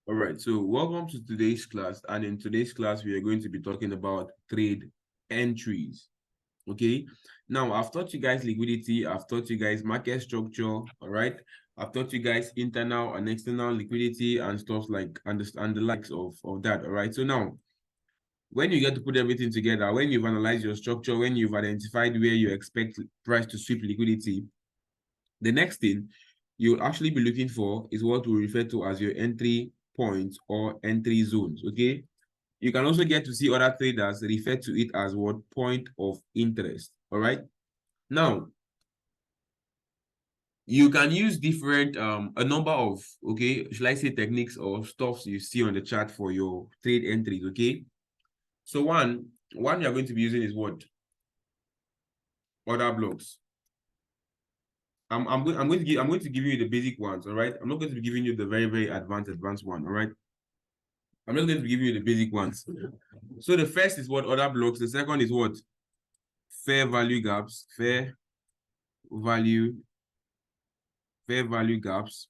All right, so welcome to today's class. And in today's class, we are going to be talking about trade entries. Okay, now I've taught you guys liquidity, I've taught you guys market structure. All right, I've taught you guys internal and external liquidity and stuff like and the likes of that. All right, so now when you get to put everything together, when you've analyzed your structure, when you've identified where you expect price to sweep liquidity, the next thing you'll actually be looking for is what we refer to as your entry points or entry zones. Okay, you can also get to see other traders refer to it as what point of interest. All right, now you can use different a number of, okay, should I say, techniques or stuffs you see on the chart for your trade entries. Okay, so one you're going to be using is what? Order blocks. I'm going to give you the basic ones. All right, I'm not going to be giving you the very advanced one. All right, I'm just going to give you the basic ones. So the first is what? Order blocks. The second is what? Fair value gaps. Fair value gaps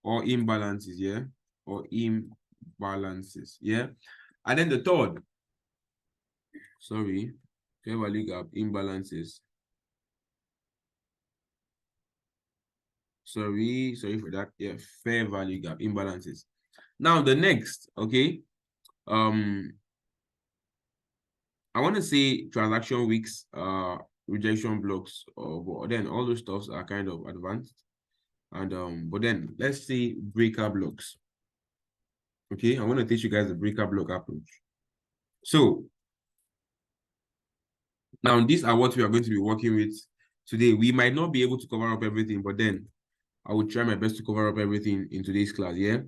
or imbalances, yeah, or imbalances, yeah. And then the third, sorry, fair value gap imbalances. Sorry for that. Yeah, fair value gap imbalances. Now the next, okay, I want to say transaction weeks, rejection blocks, but then all those stuffs are kind of advanced. And but then let's say breaker blocks. Okay, I want to teach you guys the breaker block approach. So now these are what we are going to be working with today. We might not be able to cover up everything, but then I will try my best to cover up everything in today's class. Yeah.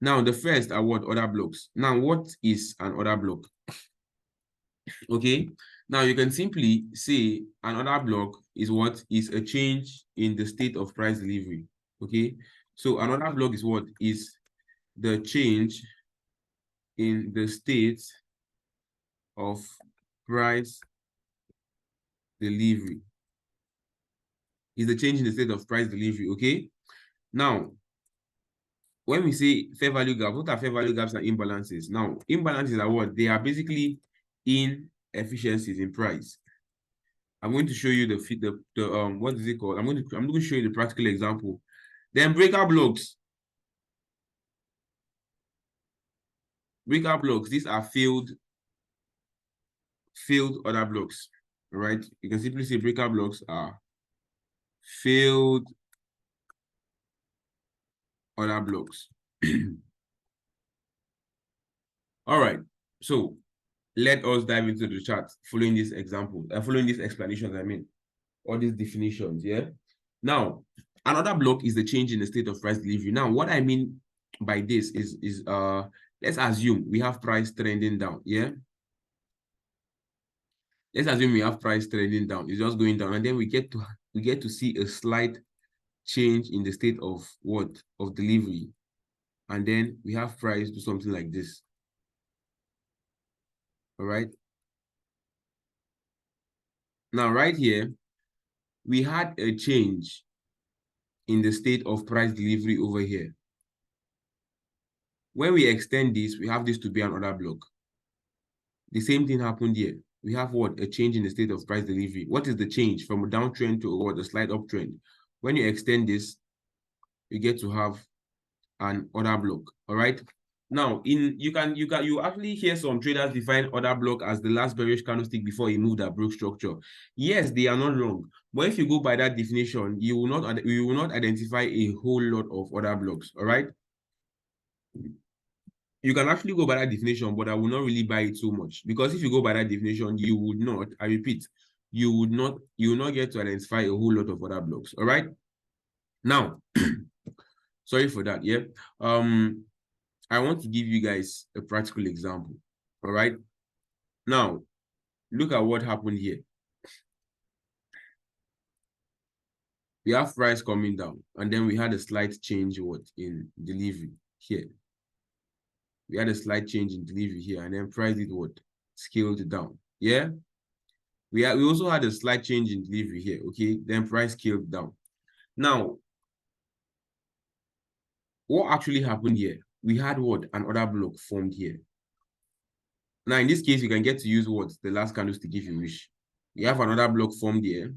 Now the first are what? Order blocks. Now what is an order block? Okay, now you can simply say an order block is what? Is a change in the state of price delivery. Okay, so an order block is what? Is the change in the state of price delivery. Is the change in the state of price delivery. Okay, now when we say fair value gap, what are fair value gaps and imbalances? Now imbalances are what? They are basically inefficiencies in price. I'm going to show you the what is it called? I'm going to show you the practical example. Then breaker blocks. Breaker blocks, these are failed order blocks. All right. You can simply say breaker blocks are failed order blocks. All right. So let us dive into the chart following this example, following these explanations, I mean, all these definitions, yeah? Now, another block is the change in the state of price delivery. Now, what I mean by this is let's assume we have price trending down, yeah? Let's assume we have price trending down. It's just going down, and then we get to see a slight change in the state of what? Of delivery. And then we have price do something like this. All right. Now, right here, we had a change in the state of price delivery over here. When we extend this, we have this to be an order block. The same thing happened here. We have what? A change in the state of price delivery. What is the change from a downtrend to what? A slight uptrend. When you extend this, you get to have an order block. All right. Now, you actually hear some traders define order block as the last bearish candlestick before a move that broke structure. Yes, they are not wrong. But if you go by that definition, you will not identify a whole lot of order blocks. All right. You can actually go by that definition, but I will not really buy it so much, because if you go by that definition, you would not, I repeat, you will not get to identify a whole lot of order blocks. All right. Now, sorry for that. Yeah. I want to give you guys a practical example. All right. Now, look at what happened here. We have price coming down, and then we had a slight change in delivery here. We had a slight change in delivery here, and then price did what? Scaled down. Yeah. We also had a slight change in delivery here. Okay. Then price scaled down. Now, what actually happened here? We had what? An order block formed here. Now, in this case, you can get to use what? The last candlestick if you wish. We have another block formed here.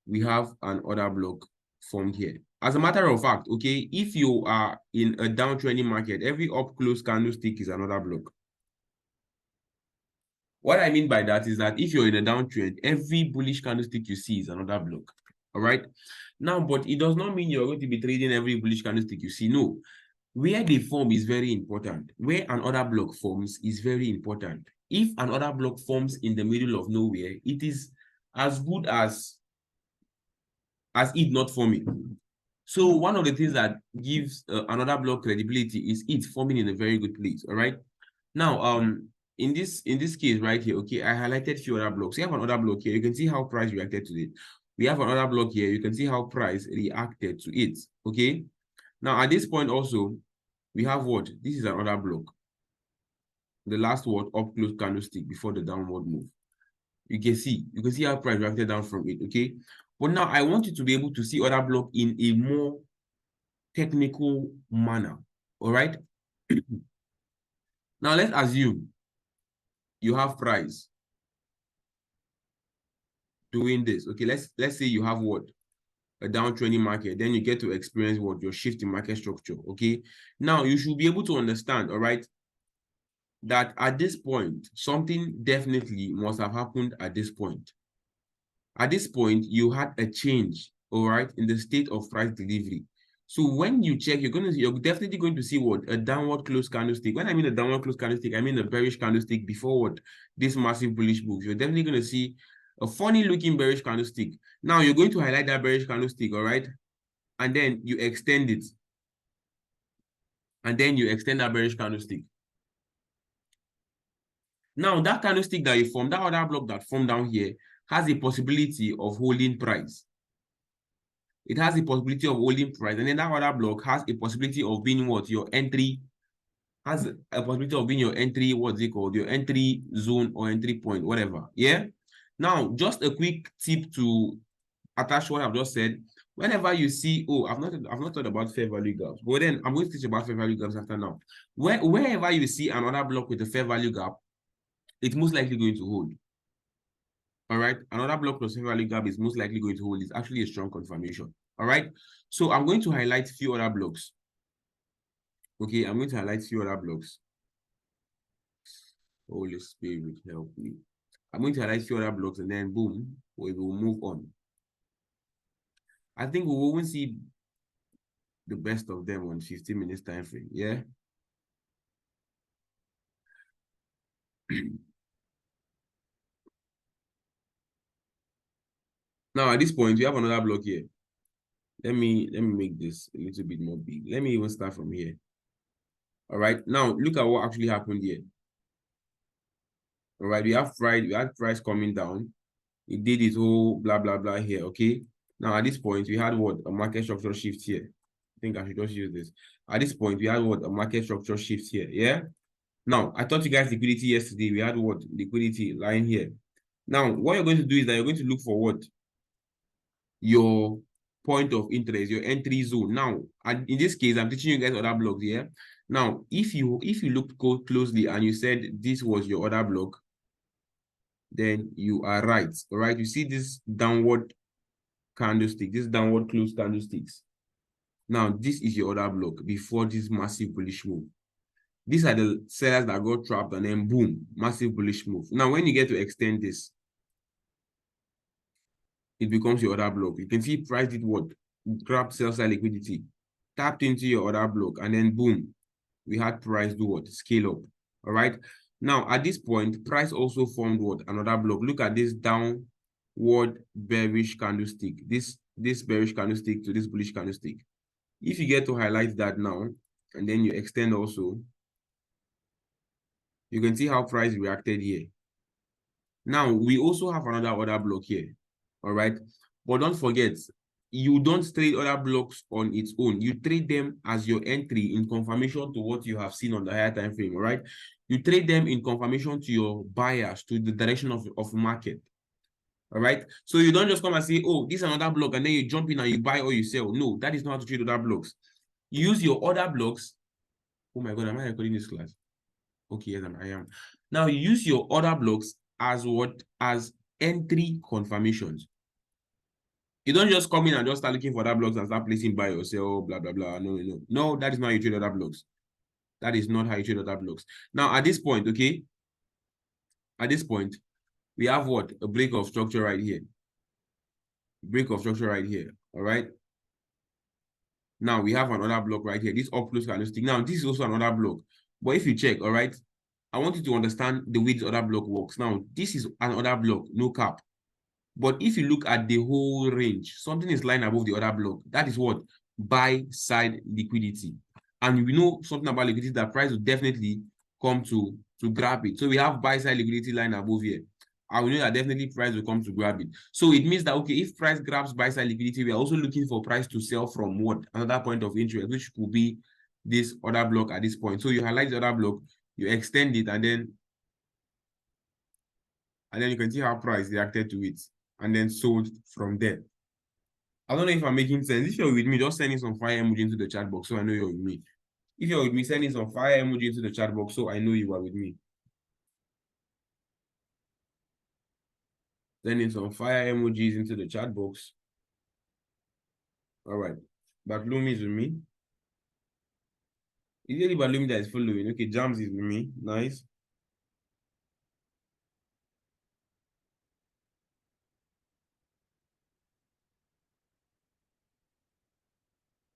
We have an order block formed here. As a matter of fact, okay, if you are in a downtrending market, every up close candlestick is another block. What I mean by that is that if you're in a downtrend, every bullish candlestick you see is another block. All right. Now, but it does not mean you're going to be trading every bullish candlestick you see. No. Where they form is very important. Where an order block forms is very important. If an order block forms in the middle of nowhere, it is as good as it not forming. So one of the things that gives another block credibility is it forming in a very good place. All right. Now, in this case right here, okay, I highlighted few other blocks. We have another block here. You can see how price reacted to it. We have another block here. You can see how price reacted to it. Okay. Now at this point also, we have what? This is another block. The last word up close candlestick before the downward move. You can see how price reacted down from it. Okay. But now I want you to be able to see other block in a more technical manner. All right. Now let's assume you have price doing this. Okay, let's say you have what? A downtrending market. Then you get to experience what? Your shift in market structure. Okay. Now you should be able to understand, all right, that at this point, something definitely must have happened at this point. At this point, you had a change, all right, in the state of price delivery. So when you check, you're definitely going to see what? A downward close candlestick. When I mean a downward close candlestick, I mean a bearish candlestick before what? This massive bullish move. You're definitely going to see a funny looking bearish candlestick. Now you're going to highlight that bearish candlestick, all right? And then you extend it. And then you extend that bearish candlestick. Now that candlestick that you formed, that other block that formed down here, has a possibility of holding price. It has a possibility of holding price, and then that other block has a possibility of being what? Your entry, has a possibility of being your entry, what's it called? Your entry zone or entry point, whatever. Yeah. Now, just a quick tip to attach what I've just said. Whenever you see, oh, I've not thought about fair value gaps, but then I'm going to teach about fair value gaps after now. Wherever you see another block with a fair value gap, it's most likely going to hold. All right, another block plus fair value gap is most likely going to hold. It's actually a strong confirmation. All right, so I'm going to highlight a few other blocks. Okay, I'm going to highlight a few other blocks. Holy Spirit, help me. I'm going to highlight a few other blocks and then boom, we will move on. I think we will see the best of them on 15 minutes time frame. Yeah. Now at this point, we have another block here. Let me make this a little bit more big. Let me even start from here. All right. Now look at what actually happened here. All right, we had price coming down. It did its whole blah blah blah here. Okay. Now at this point, we had what? A market structure shift here. I think I should just use this. At this point, we had what? A market structure shift here. Yeah. Now I taught you guys liquidity yesterday. We had what? Liquidity lying here. Now, what you're going to do is that you're going to look for what? Your point of interest, your entry zone. Now, in this case, I'm teaching you guys other blocks here. Now, if you looked closely and you said this was your other block, then you are right. All right. You see this downward candlestick, this downward close candlesticks. Now, this is your other block before this massive bullish move. These are the sellers that got trapped and then boom, massive bullish move. Now, when you get to extend this, it becomes your other block. You can see price did what? Grab sell side liquidity, tapped into your other block, and then boom, we had price do what? Scale up. All right. Now, at this point, price also formed what? Another block. Look at this downward bearish candlestick. This bearish candlestick to this bullish candlestick. If you get to highlight that now, and then you extend also, you can see how price reacted here. Now, we also have another order block here. All right. But don't forget, you don't trade other blocks on its own. You trade them as your entry in confirmation to what you have seen on the higher time frame. All right. You trade them in confirmation to your bias, to the direction of market. All right. So you don't just come and say, oh, this is another block, and then you jump in and you buy or you sell. No, that is not how to trade other blocks. use your other blocks. Oh my God, am I recording this class? Okay, yes, I am. Now you use your other blocks as what? As entry confirmations. You don't just come in and just start looking for other blocks and start placing by yourself, blah, blah, blah. No, no, no. No, that is not how you trade other blocks. That is not how you trade other blocks. Now, at this point, okay, at this point, we have what? A break of structure right here. Break of structure right here, all right? Now, we have another block right here. This up close candlestick. Now, this is also another block. But if you check, all right, I want you to understand the way this other block works. Now, this is another block, no cap. But if you look at the whole range, something is lying above the other block. That is what? Buy side liquidity. And we know something about liquidity that price will definitely come to grab it. So we have buy side liquidity line above here. And we know that definitely price will come to grab it. So it means that, okay, if price grabs buy side liquidity, we are also looking for price to sell from what? Another point of interest, which could be this other block at this point. So you highlight the other block, you extend it, and then you can see how price reacted to it and then sold from there. I don't know if I'm making sense. If you're with me, just send in some fire emoji into the chat box so I know you're with me. If you're with me, send in some fire emoji into the chat box so I know you are with me. Send in some fire emojis into the chat box. All right. Bartlumi is with me. Is it Bartlumi that is following? Okay, Jams is with me. Nice.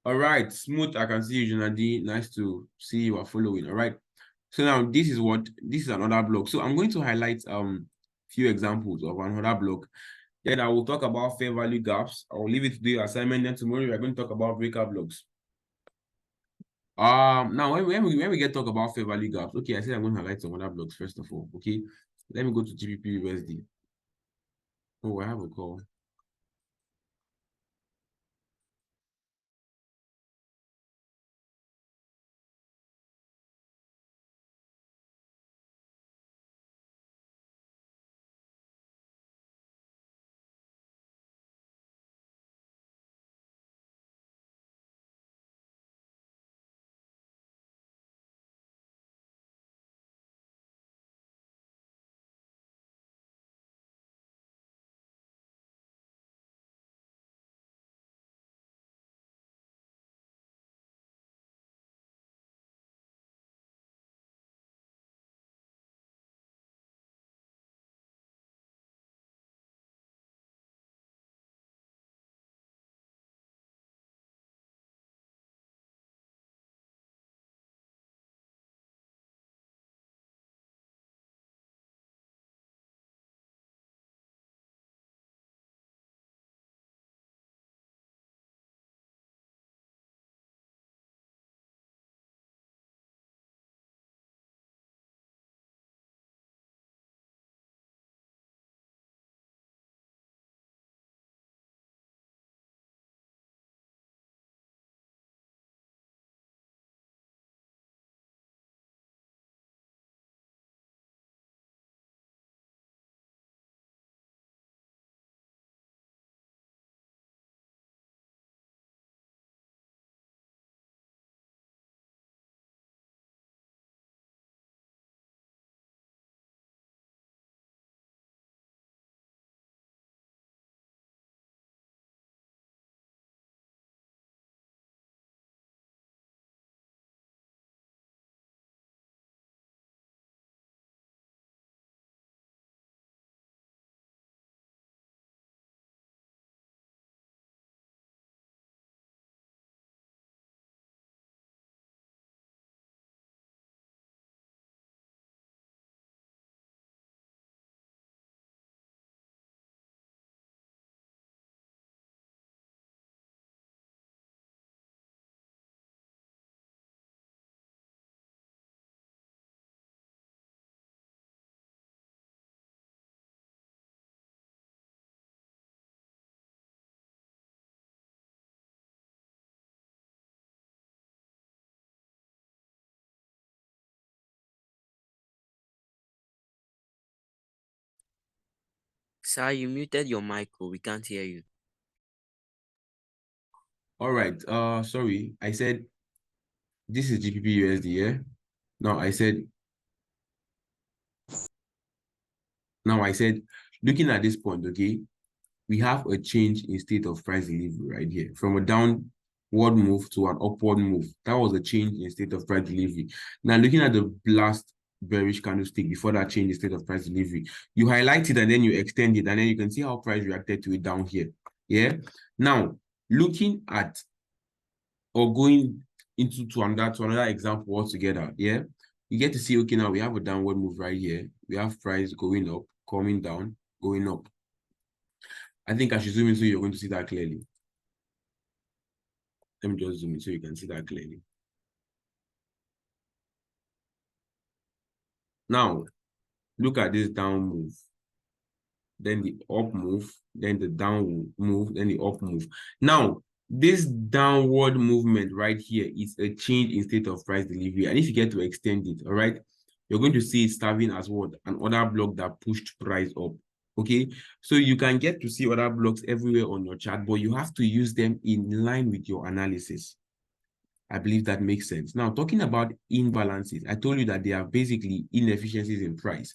All right. Smooth, I can see you, Junadi. Nice to see you are following. All right. So now this is another block. So I'm going to highlight few examples of another block. Then I will talk about fair value gaps. I will leave it to the assignment. Then tomorrow we are going to talk about breakout blocks. Now when we get talk about fair value gaps, okay, I said I'm going to highlight some other blocks first of all. Okay, let me go to GBP USD. Oh, I have a call. Sir, you muted your mic. Oh, we can't hear you. All right. Sorry, I said This is GBP USD, yeah? Now I said, looking at this point, okay, we have a change in state of price delivery right here. From a downward move to an upward move. That was a change in state of price delivery. Now, looking at the last bearish candlestick before that change in state of price delivery, you highlight it and then you extend it, and then you can see how price reacted to it down here. Yeah. Now, looking at or going into another example altogether, yeah, you get to see, okay, now we have a downward move right here. We have price going up, coming down, going up. I think I should zoom in so you're going to see that clearly. Let me just zoom in so you can see that clearly. Now, look at this down move, then the up move, then the down move, then the up move. Now, this downward movement right here is a change in state of price delivery. And if you get to extend it, all right, you're going to see it serving as what? An order block that pushed price up. Okay, so you can get to see other blocks everywhere on your chart, but you have to use them in line with your analysis. I believe that makes sense. Now, talking about imbalances, I told you that they are basically inefficiencies in price.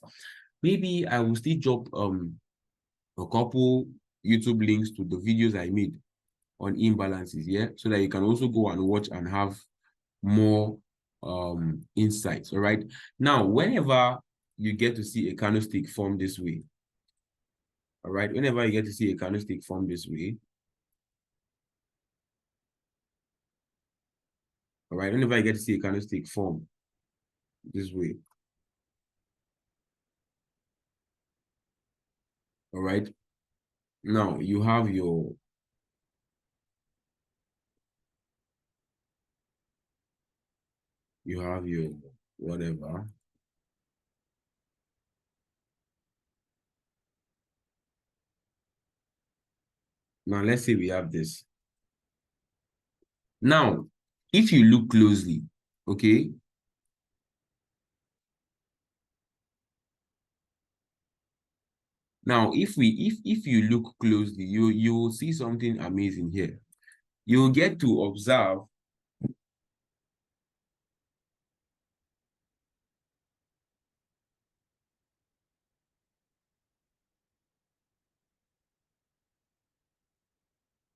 Maybe I will still drop a couple YouTube links to the videos I made on imbalances, yeah, so that you can also go and watch and have more insights. All right. Now, whenever you get to see a candlestick form this way, all right, whenever you get to see a candlestick form this way, all right, whenever you get to see a candlestick form this way, all right, now you have your whatever. Now, let's say we have this. Now, if you look closely, okay, now if you look closely, you will see something amazing here. You will get to observe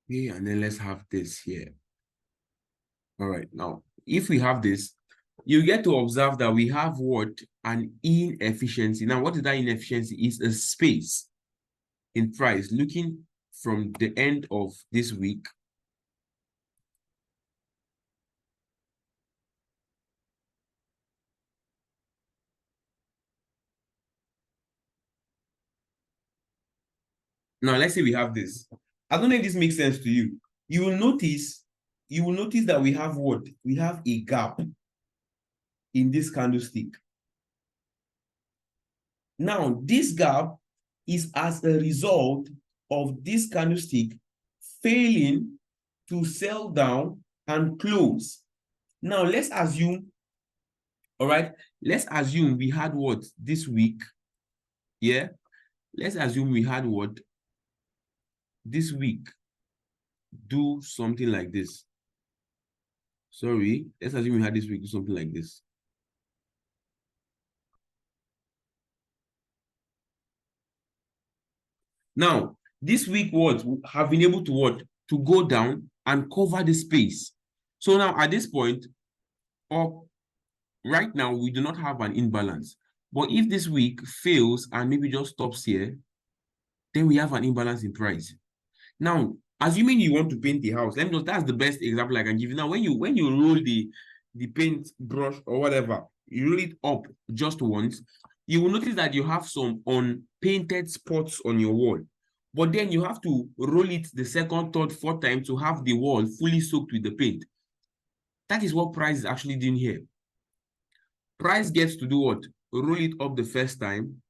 okay, and then let's have this here. All right, now if we have this, you get to observe that we have what? An inefficiency. Now, what is that inefficiency? It's a space in price looking from the end of this week now. Let's say we have this. I don't know if this makes sense to you. You will notice that we have what? We have a gap in this candlestick. Now, this gap is as a result of this candlestick failing to sell down and close. Now, let's assume, all right, let's assume we had what this week? Yeah, let's assume we had what this week do something like this. Sorry, let's assume we had this week do something like this. Now, this week what have been able to what? To go down and cover the space. So now at this point, or right now, we do not have an imbalance. But if this week fails and maybe just stops here, then we have an imbalance in price. Now, assuming you want to paint the house, let me just, that's the best example I can give you. Now, when you roll the paint brush or whatever, you roll it up just once, you will notice that you have some unpainted spots on your wall. But then you have to roll it the second, third, fourth time to have the wall fully soaked with the paint. That is what price is actually doing here. Price gets to do what? Roll it up the first time.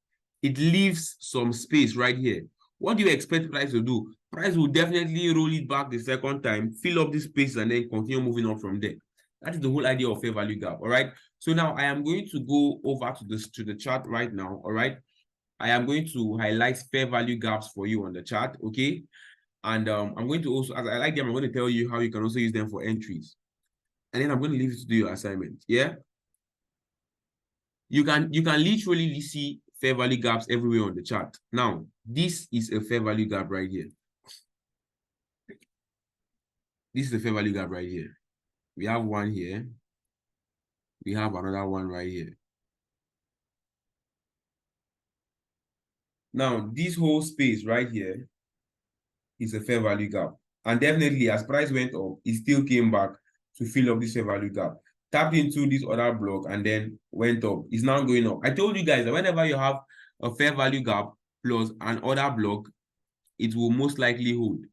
It leaves some space right here. What do you expect price to do? Price will definitely roll it back the second time, fill up this space, and then continue moving on from there. That is the whole idea of fair value gap. All right. So now I am going to go over to the chart right now. All right. I am going to highlight fair value gaps for you on the chart. Okay. And I'm going to also, as I like them, I'm going to tell you how you can also use them for entries. and then I'm going to leave you to do your assignment. Yeah. You can literally see fair value gaps everywhere on the chart. Now, this is a fair value gap right here. This is a fair value gap right here. We have one here. We have another one right here. Now, this whole space right here is a fair value gap. And definitely, as price went up, it still came back to fill up this fair value gap. Tapped into this other block and then went up. It's now going up. I told you guys that whenever you have a fair value gap plus an order block, it will most likely hold.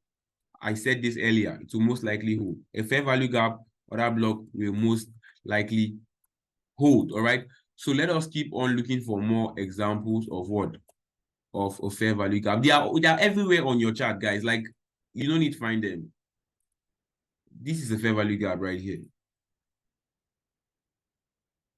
I said this earlier. It will most likely hold. A fair value gap, order block will most likely hold. All right. So let us keep on looking for more examples of what? Of a fair value gap. They are everywhere on your chart, guys. Like, you don't need to find them. This is a fair value gap right here.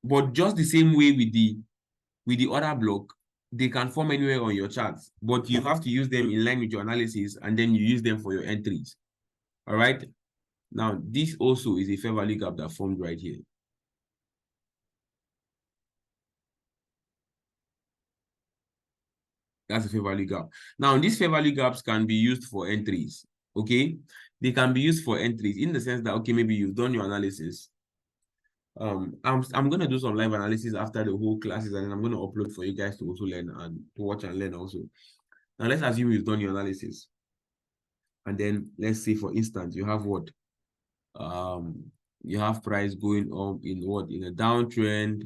But just the same way with the other block, they can form anywhere on your charts. But you have to use them in line with your analysis, and then you use them for your entries. All right. Now, this also is a fair value gap that formed right here. That's a fair value gap. Now, these fair value gaps can be used for entries. Okay, they can be used for entries in the sense that, okay, maybe you've done your analysis. I'm gonna do some live analysis after the whole classes, and then I'm gonna upload for you guys to also learn and to watch and learn also. Now let's assume you've done your analysis, and then let's say, for instance, you have what? You have price going up in what? In a downtrend,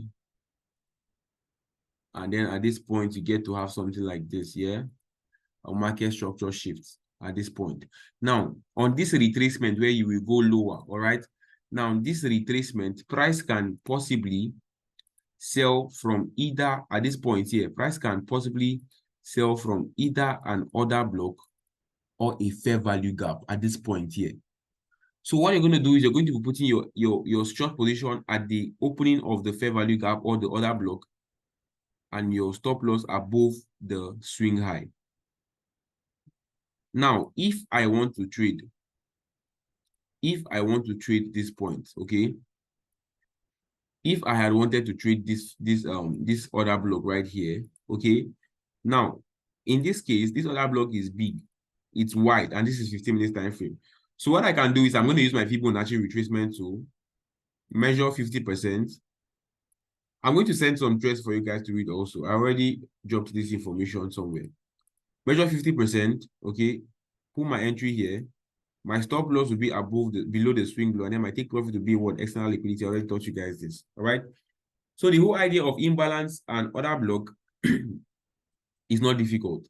and then at this point you get to have something like this, yeah? A market structure shifts at this point. Now, on this retracement where you will go lower, all right? Now, this retracement, price can possibly sell from either, at this point here, price can possibly sell from either an order block or a fair value gap at this point here. So what you're going to do is you're going to be putting your short position at the opening of the fair value gap or the order block, and your stop loss above the swing high. Now, if I want to trade this point, okay, if I had wanted to trade this order block right here, okay, now in this case, this order block is big, it's wide, and this is 15 minutes time frame. So what I can do is I'm going to use my Fibonacci retracement tool, measure 50%. I'm going to send some threads for you guys to read also. I already dropped this information somewhere. Measure 50%, okay, put my entry here. My stop loss will be below the swing low, and then my take profit will be what? External liquidity. I already taught you guys this. All right. So the whole idea of imbalance and order block is not difficult.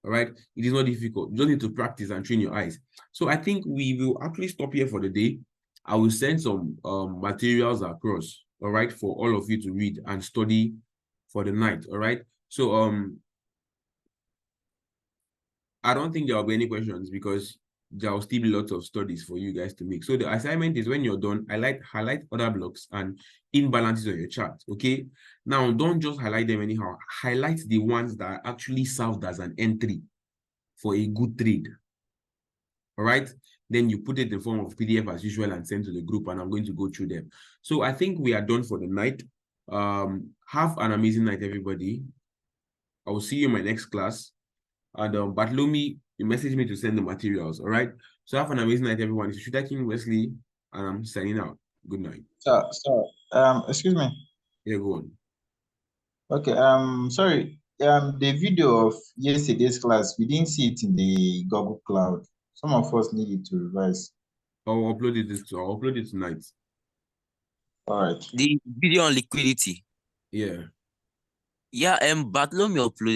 All right. It is not difficult. You just need to practice and train your eyes. So I think we will actually stop here for the day. I will send some materials across, all right, for all of you to read and study for the night. All right. So I don't think there will be any questions because there will still be lots of studies for you guys to make. So the assignment is, when you're done, highlight other blocks and imbalances on your chart. Okay. Now, don't just highlight them anyhow. Highlight the ones that actually served as an entry for a good trade. All right. Then you put it in form of PDF as usual and send to the group, and I'm going to go through them. So I think we are done for the night. Have an amazing night, everybody. I will see you in my next class. And Bartolome, you message me to send the materials. All right. So have an amazing night, everyone. It's Shooter King Wesley, and I'm signing out. Good night. Sir, excuse me. Yeah, go on. Okay. Sorry. The video of yesterday's class, we didn't see it in the Google Cloud. Some of us needed to revise. I'll upload it tonight. All right. The video on liquidity. Yeah. Yeah, Bartholomew uploaded